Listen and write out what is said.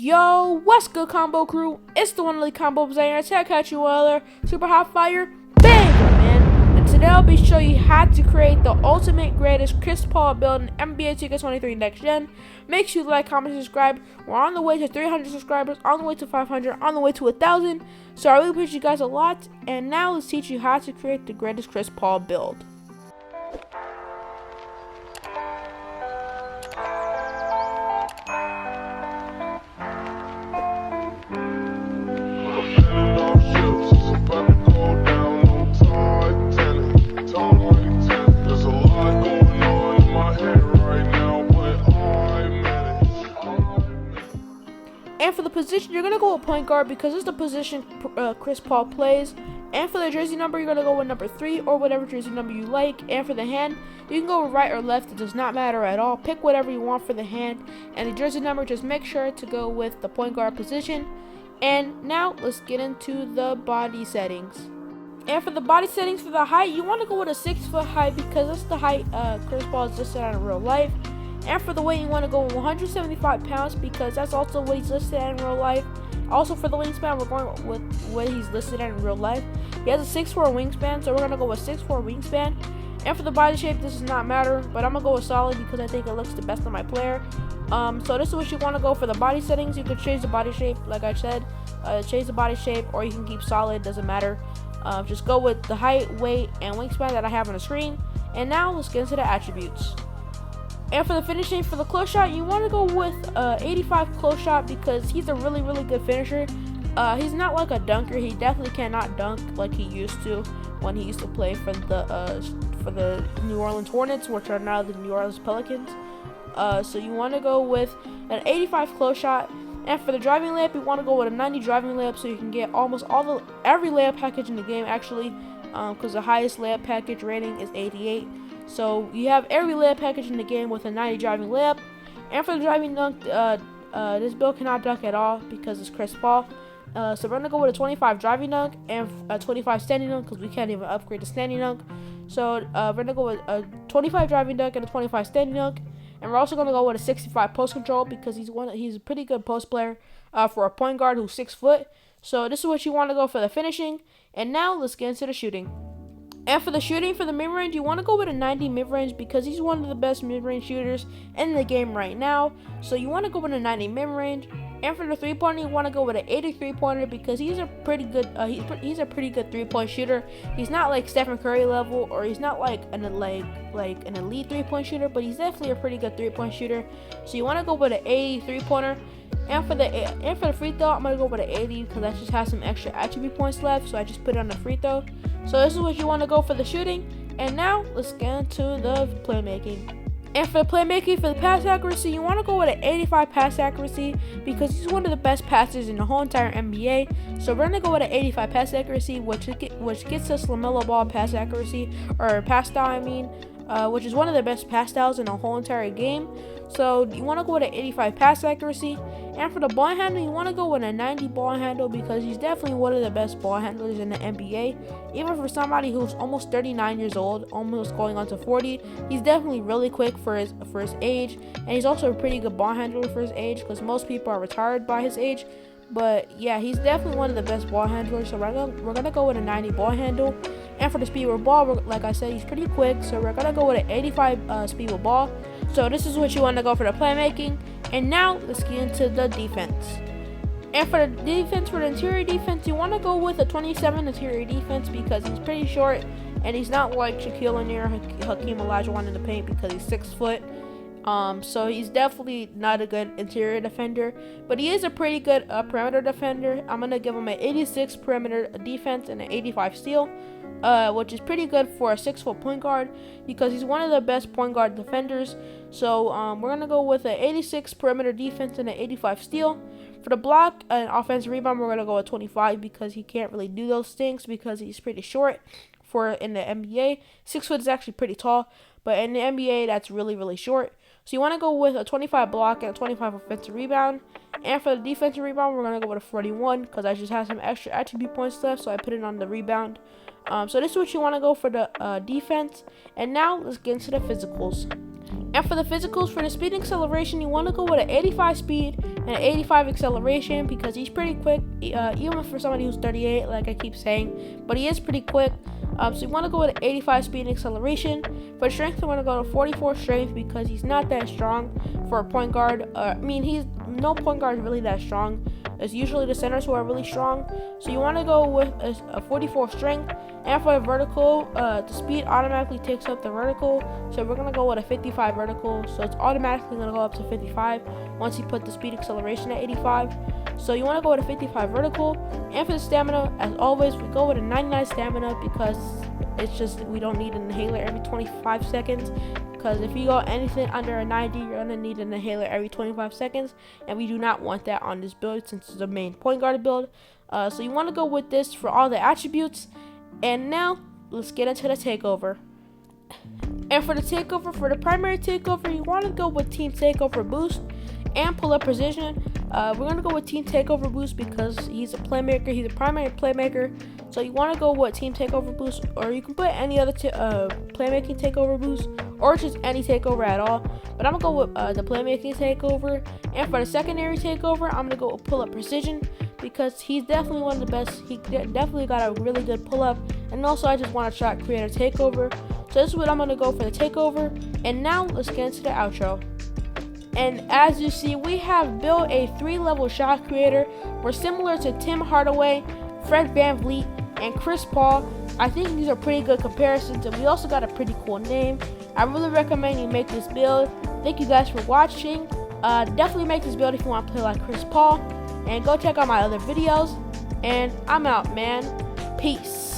Yo, what's good, combo crew? It's the one only combo player. Attack at you other super hot fire, bang, man! And today I'll be showing you how to create the ultimate greatest Chris Paul build in NBA 2K23 Next Gen. Make sure you like, comment, subscribe. We're on the way to 300 subscribers, on the way to 500, on the way to 1,000. So I really appreciate you guys a lot. And now let's teach you how to create the greatest Chris Paul build. And for the position, you're going to go with point guard because it's the position Chris Paul plays. And for the jersey number, you're going to go with number 3 or whatever jersey number you like. And for the hand, you can go with right or left. It does not matter at all. Pick whatever you want for the hand. And the jersey number, just make sure to go with the point guard position. And now, let's get into the body settings. And for the body settings for the height, you want to go with a 6-foot height because that's the height Chris Paul is listed at in real life. And for the weight, you want to go with 175 pounds because that's also what he's listed at in real life. Also for the wingspan, we're going with what he's listed at in real life. He has a 6'4" wingspan, so we're going to go with 6'4" wingspan. And for the body shape, this does not matter, but I'm going to go with solid because I think it looks the best on my player. So this is what you want to go for the body settings. You can change the body shape, like I said. Change the body shape, or you can keep solid, doesn't matter. Just go with the height, weight, and wingspan that I have on the screen. And now, let's get into the attributes. And for the finishing, for the close shot, you want to go with 85 close shot because he's a really, really good finisher. He's not like a dunker. He definitely cannot dunk like he used to when he used to play for the New Orleans Hornets, which are now the New Orleans Pelicans. So you want to go with an 85 close shot. And for the driving layup, you want to go with a 90 driving layup so you can get almost every layup package in the game actually, because the highest layup package rating is 88. So you have every layup package in the game with a 90 driving layup. And for the driving dunk, this build cannot dunk at all because it's Chris Paul. So we're going to go with a 25 driving dunk and a 25 standing dunk because we can't even upgrade the standing dunk. So we're going to go with a 25 driving dunk and a 25 standing dunk. And we're also going to go with a 65 post control because he's a pretty good post player for a point guard who's 6 foot. So this is what you want to go for the finishing. And now let's get into the shooting. And for the shooting, for the mid-range, you want to go with a 90 mid-range because he's one of the best mid-range shooters in the game right now. So you want to go with a 90 mid-range. And for the three-pointer, you want to go with an 80 three-pointer because he's a pretty good he's a pretty good three-point shooter. He's not like Stephen Curry level, or he's not like an elite three-point shooter, but he's definitely a pretty good three-point shooter. So you want to go with an 80 three-pointer. And for the free throw, I'm gonna go with an 80 because I just have some extra attribute points left, so I just put it on the free throw. So this is what you want to go for the shooting. And now let's get into the playmaking. And for the playmaking, for the pass accuracy, you want to go with an 85 pass accuracy because he's one of the best passers in the whole entire NBA. So we're gonna go with an 85 pass accuracy, which gets us LaMelo Ball pass accuracy, or pass style, I mean. Which is one of the best pass styles in the whole entire game. So you want to go with an 85 pass accuracy. And for the ball handle, you want to go with a 90 ball handle because he's definitely one of the best ball handlers in the NBA. Even for somebody who's almost 39 years old, almost going on to 40, he's definitely really quick for his age. And he's also a pretty good ball handler for his age because most people are retired by his age. But yeah, he's definitely one of the best ball handlers. So we're gonna go with a 90 ball handle. And for the speed with ball, like I said, he's pretty quick. So we're gonna go with an 85 speed with ball. So this is what you want to go for the playmaking. And now let's get into the defense. And for the defense, for the interior defense, you want to go with a 27 interior defense because he's pretty short and he's not like Shaquille O'Neal, Hakeem Olajuwon in the paint because he's 6 foot. So he's definitely not a good interior defender, but he is a pretty good perimeter defender. I'm gonna give him an 86 perimeter defense and an 85 steal, which is pretty good for a 6-foot point guard because he's one of the best point guard defenders. So we're gonna go with an 86 perimeter defense and an 85 steal. For the block and offensive rebound, we're gonna go with 25 because he can't really do those things because he's pretty short. For in the NBA, 6 foot is actually pretty tall, but in the NBA, that's really, really short. So you want to go with a 25 block and a 25 offensive rebound. And for the defensive rebound, we're going to go with a 41 because I just have some extra attribute points left, so I put it on the rebound. So this is what you want to go for the defense. And now let's get into the physicals. And for the physicals, for the speed and acceleration, you want to go with an 85 speed and an 85 acceleration because he's pretty quick, even for somebody who's 38, like I keep saying, but he is pretty quick. So you want to go with an 85 speed and acceleration. For strength, you want to go to 44 strength because he's not that strong for a point guard. No point guard is really that strong. It's usually the centers who are really strong. So you want to go with a 44 strength. And for the vertical, the speed automatically takes up the vertical. So we're going to go with a 55 vertical. So it's automatically going to go up to 55 once you put the speed acceleration at 85. So you want to go with a 55 vertical. And for the stamina, as always, we go with a 99 stamina because it's just we don't need an inhaler every 25 seconds. Because if you go anything under a 90, you're going to need an inhaler every 25 seconds. And we do not want that on this build since it's a main point guard build. So you want to go with this for all the attributes. And now, let's get into the takeover. And for the takeover, for the primary takeover, you want to go with Team Takeover Boost and Pull-Up Precision. We're going to go with Team Takeover Boost because he's a playmaker. He's a primary playmaker. So you want to go with Team Takeover Boost, or you can put any other playmaking takeover boost, or just any takeover at all. But I'm going to go with the playmaking takeover. And for the secondary takeover, I'm going to go with Pull-Up Precision because he's definitely one of the best. He definitely got a really good pull-up. And also, I just want to try to create a takeover. So this is what I'm going to go for the takeover. And now, let's get into the outro. And as you see, we have built a 3-level shot creator. We're similar to Tim Hardaway, Fred VanVleet, and Chris Paul. I think these are pretty good comparisons, and we also got a pretty cool name. I really recommend you make this build. Thank you guys for watching. Definitely make this build if you want to play like Chris Paul. And go check out my other videos. And I'm out, man. Peace.